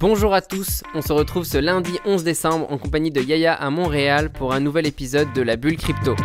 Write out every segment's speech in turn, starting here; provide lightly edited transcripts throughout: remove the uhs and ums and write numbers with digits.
Bonjour à tous, on se retrouve ce lundi 11 décembre en compagnie de Yaya à Montréal pour un nouvel épisode de la Bulle Crypto.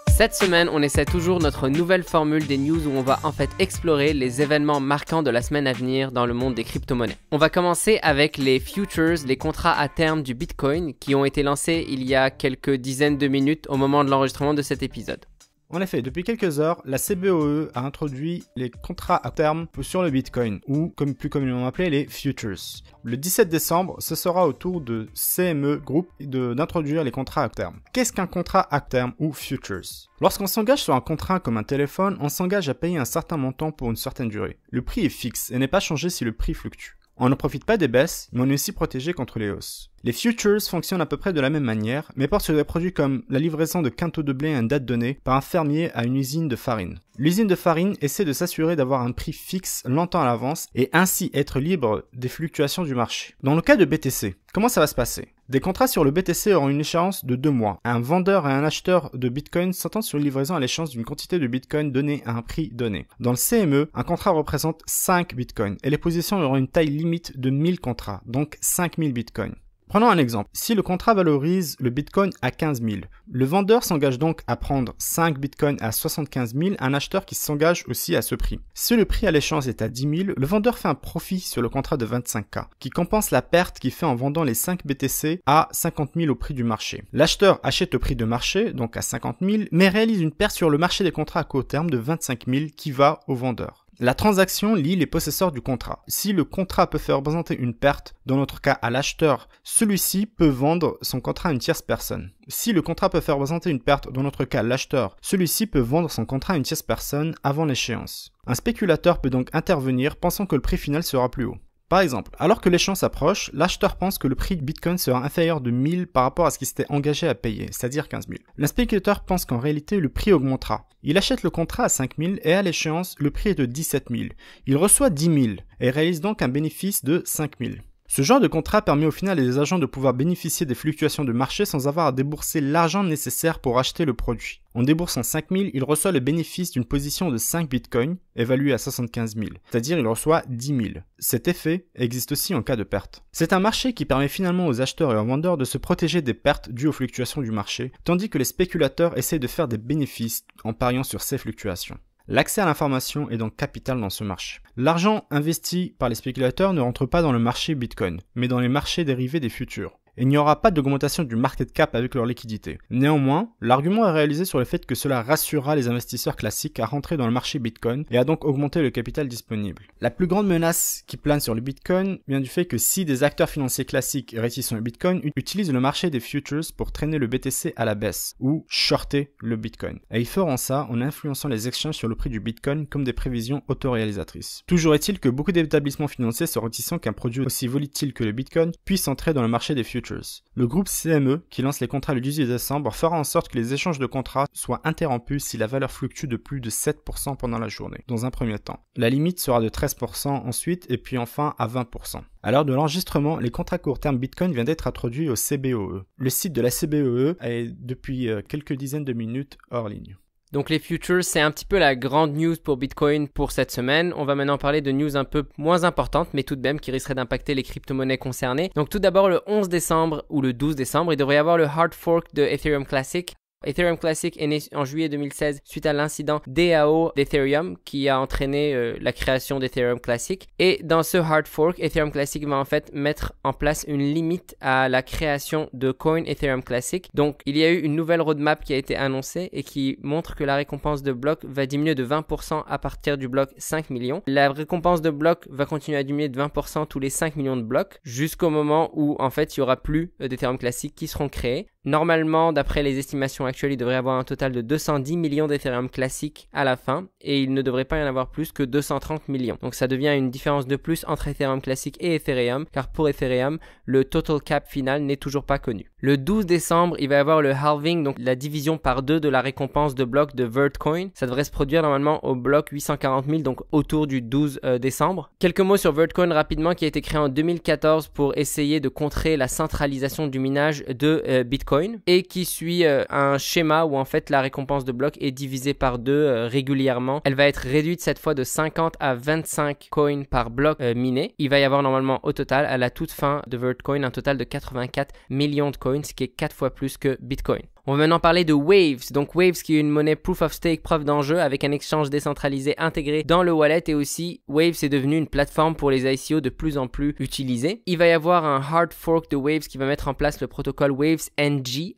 Cette semaine, on essaie toujours notre nouvelle formule des news où on va en fait explorer les événements marquants de la semaine à venir dans le monde des crypto-monnaies. On va commencer avec les futures, les contrats à terme du Bitcoin qui ont été lancés il y a quelques dizaines de minutes au moment de l'enregistrement de cet épisode. En effet, depuis quelques heures, la CBOE a introduit les contrats à terme sur le Bitcoin, ou comme plus communément appelés les futures. Le 17 décembre, ce sera au tour de CME Group d'introduire les contrats à terme. Qu'est-ce qu'un contrat à terme ou futures? Lorsqu'on s'engage sur un contrat comme un téléphone, on s'engage à payer un certain montant pour une certaine durée. Le prix est fixe et n'est pas changé si le prix fluctue. On ne profite pas des baisses, mais on est aussi protégé contre les hausses. Les futures fonctionnent à peu près de la même manière, mais portent sur des produits comme la livraison de quintaux de blé à une date donnée par un fermier à une usine de farine. L'usine de farine essaie de s'assurer d'avoir un prix fixe longtemps à l'avance et ainsi être libre des fluctuations du marché. Dans le cas de BTC, comment ça va se passer? Des contrats sur le BTC auront une échéance de 2 mois. Un vendeur et un acheteur de Bitcoin s'entendent sur une livraison à l'échéance d'une quantité de Bitcoin donnée à un prix donné. Dans le CME, un contrat représente 5 Bitcoins et les positions auront une taille limite de 1000 contrats, donc 5000 Bitcoins. Prenons un exemple. Si le contrat valorise le Bitcoin à 15 000, le vendeur s'engage donc à prendre 5 Bitcoins à 75 000, un acheteur qui s'engage aussi à ce prix. Si le prix à l'échéance est à 10 000, le vendeur fait un profit sur le contrat de 25K, qui compense la perte qu'il fait en vendant les 5 BTC à 50 000 au prix du marché. L'acheteur achète au prix de marché, donc à 50 000, mais réalise une perte sur le marché des contrats à court terme de 25 000 qui va au vendeur. La transaction lie les possesseurs du contrat. Si le contrat peut faire représenter une perte, dans notre cas à l'acheteur, celui-ci peut vendre son contrat à une tierce personne. Si le contrat peut faire représenter une perte, dans notre cas l'acheteur, celui-ci peut vendre son contrat à une tierce personne avant l'échéance. Un spéculateur peut donc intervenir pensant que le prix final sera plus haut. Par exemple, alors que l'échéance approche, l'acheteur pense que le prix de Bitcoin sera inférieur de 1000 par rapport à ce qu'il s'était engagé à payer, c'est-à-dire 15 000. Le spéculateur pense qu'en réalité, le prix augmentera. Il achète le contrat à 5 000 et à l'échéance, le prix est de 17 000. Il reçoit 10 000 et réalise donc un bénéfice de 5 000. Ce genre de contrat permet au final à des agents de pouvoir bénéficier des fluctuations de marché sans avoir à débourser l'argent nécessaire pour acheter le produit. En déboursant 5 000, il reçoit le bénéfice d'une position de 5 bitcoins, évaluée à 75 000, c'est-à-dire il reçoit 10 000. Cet effet existe aussi en cas de perte. C'est un marché qui permet finalement aux acheteurs et aux vendeurs de se protéger des pertes dues aux fluctuations du marché, tandis que les spéculateurs essayent de faire des bénéfices en pariant sur ces fluctuations. L'accès à l'information est donc capital dans ce marché. L'argent investi par les spéculateurs ne rentre pas dans le marché Bitcoin, mais dans les marchés dérivés des futurs. Il n'y aura pas d'augmentation du market cap avec leur liquidité. Néanmoins, l'argument est réalisé sur le fait que cela rassurera les investisseurs classiques à rentrer dans le marché Bitcoin et à donc augmenter le capital disponible. La plus grande menace qui plane sur le Bitcoin vient du fait que si des acteurs financiers classiques réticents au Bitcoin utilisent le marché des futures pour traîner le BTC à la baisse ou shorter le Bitcoin. Et ils feront ça en influençant les exchanges sur le prix du Bitcoin comme des prévisions autoréalisatrices. Toujours est-il que beaucoup d'établissements financiers sont réticents qu'un produit aussi volatile que le Bitcoin puisse entrer dans le marché des futures. Le groupe CME, qui lance les contrats le 18 décembre, fera en sorte que les échanges de contrats soient interrompus si la valeur fluctue de plus de 7% pendant la journée, dans un premier temps. La limite sera de 13% ensuite, et puis enfin à 20%. À l'heure de l'enregistrement, les contrats court terme Bitcoin viennent d'être introduits au CBOE. Le site de la CBOE est depuis quelques dizaines de minutes hors ligne. Donc les futures, c'est un petit peu la grande news pour Bitcoin pour cette semaine. On va maintenant parler de news un peu moins importantes, mais tout de même qui risqueraient d'impacter les crypto-monnaies concernées. Donc tout d'abord, le 11 décembre ou le 12 décembre, il devrait y avoir le hard fork de Ethereum Classic. Ethereum Classic est né en juillet 2016 suite à l'incident DAO d'Ethereum qui a entraîné la création d'Ethereum Classic. Et dans ce hard fork, Ethereum Classic va en fait mettre en place une limite à la création de coin Ethereum Classic. Donc il y a eu une nouvelle roadmap qui a été annoncée et qui montre que la récompense de bloc va diminuer de 20% à partir du bloc 5 millions. La récompense de bloc va continuer à diminuer de 20% tous les 5 millions de blocs jusqu'au moment où en fait il n'y aura plus d'Ethereum Classic qui seront créés. Normalement, d'après les estimations actuelles, il devrait y avoir un total de 210 millions d'Ethereum classiques à la fin et il ne devrait pas y en avoir plus que 230 millions. Donc ça devient une différence de plus entre Ethereum classique et Ethereum car pour Ethereum, le total cap final n'est toujours pas connu. Le 12 décembre, il va y avoir le halving, donc la division par 2 de la récompense de bloc de Vertcoin. Ça devrait se produire normalement au bloc 840 000, donc autour du 12 décembre. Quelques mots sur Vertcoin rapidement qui a été créé en 2014 pour essayer de contrer la centralisation du minage de Bitcoin. Bitcoin et qui suit un schéma où en fait la récompense de bloc est divisée par 2 régulièrement. Elle va être réduite cette fois de 50 à 25 coins par bloc miné. Il va y avoir normalement au total à la toute fin de Vertcoin un total de 84 millions de coins, ce qui est 4 fois plus que Bitcoin. On va maintenant parler de Waves. Donc Waves qui est une monnaie proof of stake, preuve d'enjeu avec un échange décentralisé intégré dans le wallet, et aussi Waves est devenu une plateforme pour les ICO de plus en plus utilisée. Il va y avoir un hard fork de Waves qui va mettre en place le protocole Waves NG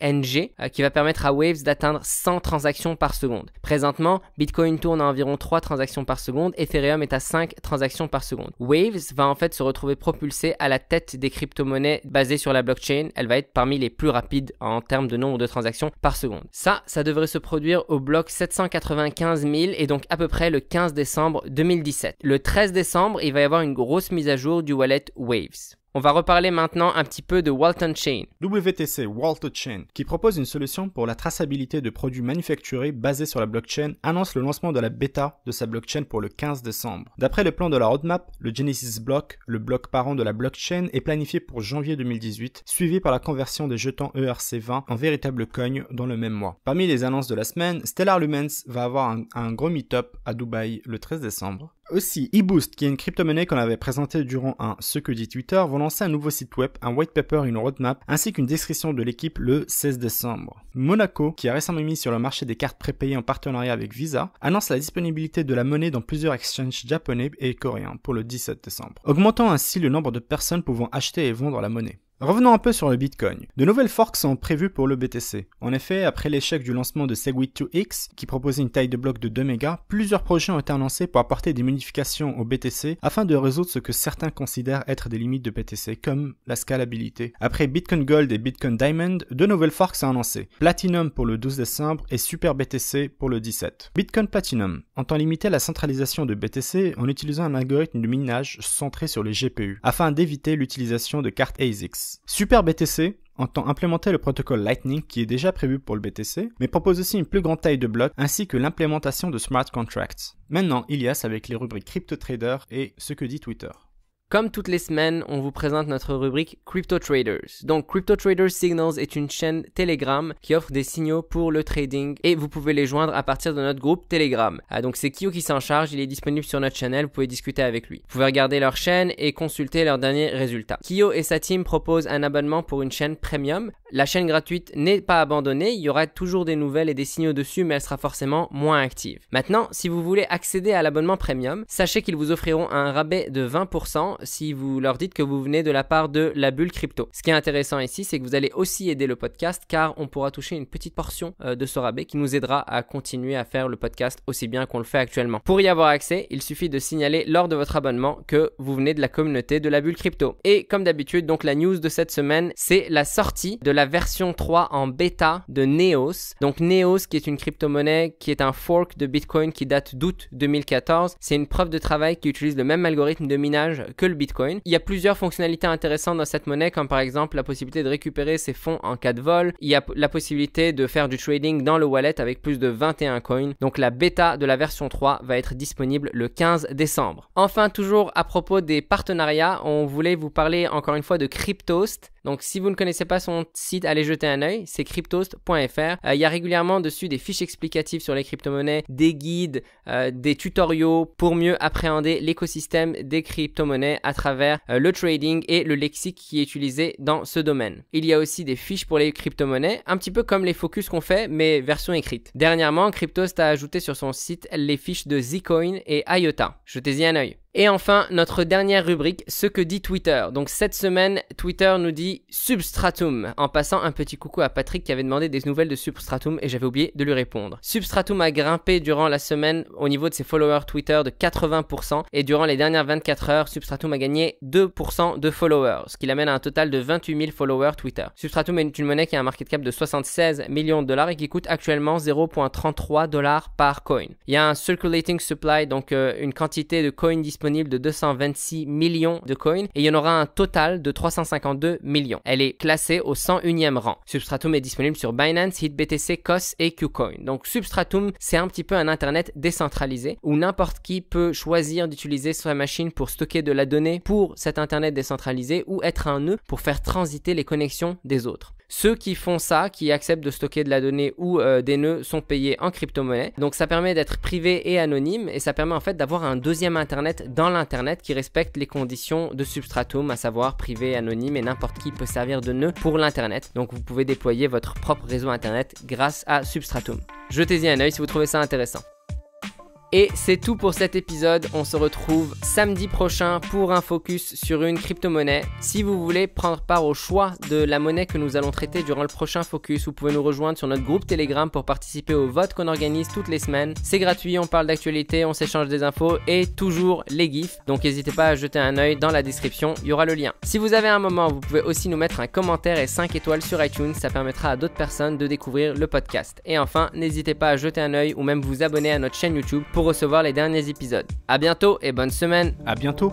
qui va permettre à Waves d'atteindre 100 transactions par seconde. Présentement, Bitcoin tourne à environ 3 transactions par seconde, Ethereum est à 5 transactions par seconde. Waves va en fait se retrouver propulsée à la tête des crypto-monnaies basées sur la blockchain. Elle va être parmi les plus rapides en termes de nombre de transactions par seconde. Ça devrait se produire au bloc 795 000 et donc à peu près le 15 décembre 2017. Le 13 décembre, il va y avoir une grosse mise à jour du wallet Waves. On va reparler maintenant un petit peu de Walton Chain. WTC, Walton Chain, qui propose une solution pour la traçabilité de produits manufacturés basés sur la blockchain, annonce le lancement de la bêta de sa blockchain pour le 15 décembre. D'après le plan de la roadmap, le Genesis Block, le bloc parent de la blockchain, est planifié pour janvier 2018, suivi par la conversion des jetons ERC20 en véritable coin dans le même mois. Parmi les annonces de la semaine, Stellar Lumens va avoir un gros meet-up à Dubaï le 13 décembre. Aussi, eBoost, qui est une crypto-monnaie qu'on avait présentée durant un Ce que dit Twitter, vont lancer un nouveau site web, un white paper et une roadmap, ainsi qu'une description de l'équipe le 16 décembre. Monaco, qui a récemment mis sur le marché des cartes prépayées en partenariat avec Visa, annonce la disponibilité de la monnaie dans plusieurs exchanges japonais et coréens pour le 17 décembre, augmentant ainsi le nombre de personnes pouvant acheter et vendre la monnaie. Revenons un peu sur le Bitcoin. De nouvelles forks sont prévues pour le BTC. En effet, après l'échec du lancement de Segwit2x, qui proposait une taille de bloc de 2 mégas, plusieurs projets ont été annoncés pour apporter des modifications au BTC afin de résoudre ce que certains considèrent être des limites de BTC, comme la scalabilité. Après Bitcoin Gold et Bitcoin Diamond, deux nouvelles forks sont annoncées. Platinum pour le 12 décembre et Super BTC pour le 17. Bitcoin Platinum entend limiter la centralisation de BTC en utilisant un algorithme de minage centré sur les GPU, afin d'éviter l'utilisation de cartes ASICS. Super BTC entend implémenter le protocole Lightning qui est déjà prévu pour le BTC, mais propose aussi une plus grande taille de bloc ainsi que l'implémentation de smart contracts. Maintenant, Ilias avec les rubriques Crypto Trader et Ce que dit Twitter. Comme toutes les semaines, on vous présente notre rubrique Crypto Traders. Donc Crypto Traders Signals est une chaîne Telegram qui offre des signaux pour le trading et vous pouvez les joindre à partir de notre groupe Telegram. Donc c'est Kyo qui s'en charge, il est disponible sur notre channel, vous pouvez discuter avec lui. Vous pouvez regarder leur chaîne et consulter leurs derniers résultats. Kyo et sa team proposent un abonnement pour une chaîne premium. La chaîne gratuite n'est pas abandonnée, il y aura toujours des nouvelles et des signaux dessus, mais elle sera forcément moins active. Maintenant, si vous voulez accéder à l'abonnement premium, sachez qu'ils vous offriront un rabais de 20% si vous leur dites que vous venez de la part de la bulle crypto. Ce qui est intéressant ici, c'est que vous allez aussi aider le podcast car on pourra toucher une petite portion de ce rabais qui nous aidera à continuer à faire le podcast aussi bien qu'on le fait actuellement. Pour y avoir accès, il suffit de signaler lors de votre abonnement que vous venez de la communauté de la bulle crypto. Et comme d'habitude, donc la news de cette semaine, c'est la sortie de la version 3 en bêta de Neos. Donc Neos qui est une crypto-monnaie qui est un fork de Bitcoin qui date d'août 2014. C'est une preuve de travail qui utilise le même algorithme de minage que le Bitcoin. Il y a plusieurs fonctionnalités intéressantes dans cette monnaie, comme par exemple la possibilité de récupérer ses fonds en cas de vol. Il y a la possibilité de faire du trading dans le wallet avec plus de 21 coins. Donc la bêta de la version 3 va être disponible le 15 décembre. Enfin, toujours à propos des partenariats, on voulait vous parler encore une fois de Cryptost. Donc si vous ne connaissez pas son site, allez jeter un œil, c'est cryptost.fr. Il y a régulièrement dessus des fiches explicatives sur les crypto-monnaies, des guides, des tutoriaux pour mieux appréhender l'écosystème des crypto-monnaies à travers le trading et le lexique qui est utilisé dans ce domaine. Il y a aussi des fiches pour les crypto-monnaies, un petit peu comme les focus qu'on fait, mais version écrite. Dernièrement, Cryptost a ajouté sur son site les fiches de Zcoin et IOTA. Jetez-y un œil. Et enfin, notre dernière rubrique, ce que dit Twitter. Donc cette semaine, Twitter nous dit Substratum, en passant un petit coucou à Patrick qui avait demandé des nouvelles de Substratum et j'avais oublié de lui répondre. Substratum a grimpé durant la semaine au niveau de ses followers Twitter de 80% et durant les dernières 24 heures, Substratum a gagné 2% de followers, ce qui l'amène à un total de 28 000 followers Twitter. Substratum est une monnaie qui a un market cap de 76 millions de dollars et qui coûte actuellement 0,33 dollars par coin. Il y a un circulating supply, donc une quantité de coins disponible de 226 millions de coins et il y en aura un total de 352 millions. Elle est classée au 101e rang. Substratum est disponible sur Binance, HitBTC, COS et KuCoin. Donc Substratum, c'est un petit peu un internet décentralisé où n'importe qui peut choisir d'utiliser sa machine pour stocker de la donnée pour cet internet décentralisé ou être un nœud pour faire transiter les connexions des autres. Ceux qui font ça, qui acceptent de stocker de la donnée ou des nœuds, sont payés en crypto-monnaie. Donc ça permet d'être privé et anonyme et ça permet en fait d'avoir un deuxième internet dans l'internet qui respecte les conditions de Substratum, à savoir privé, anonyme, et n'importe qui peut servir de nœud pour l'internet. Donc vous pouvez déployer votre propre réseau internet grâce à Substratum. Jetez-y un œil si vous trouvez ça intéressant. Et c'est tout pour cet épisode, on se retrouve samedi prochain pour un focus sur une crypto-monnaie. Si vous voulez prendre part au choix de la monnaie que nous allons traiter durant le prochain focus, vous pouvez nous rejoindre sur notre groupe Telegram pour participer au vote qu'on organise toutes les semaines. C'est gratuit, on parle d'actualité, on s'échange des infos et toujours les gifs. Donc n'hésitez pas à jeter un œil dans la description, il y aura le lien. Si vous avez un moment, vous pouvez aussi nous mettre un commentaire et 5 étoiles sur iTunes, ça permettra à d'autres personnes de découvrir le podcast. Et enfin, n'hésitez pas à jeter un œil ou même vous abonner à notre chaîne YouTube pour recevoir les derniers épisodes. À bientôt et bonne semaine. À bientôt.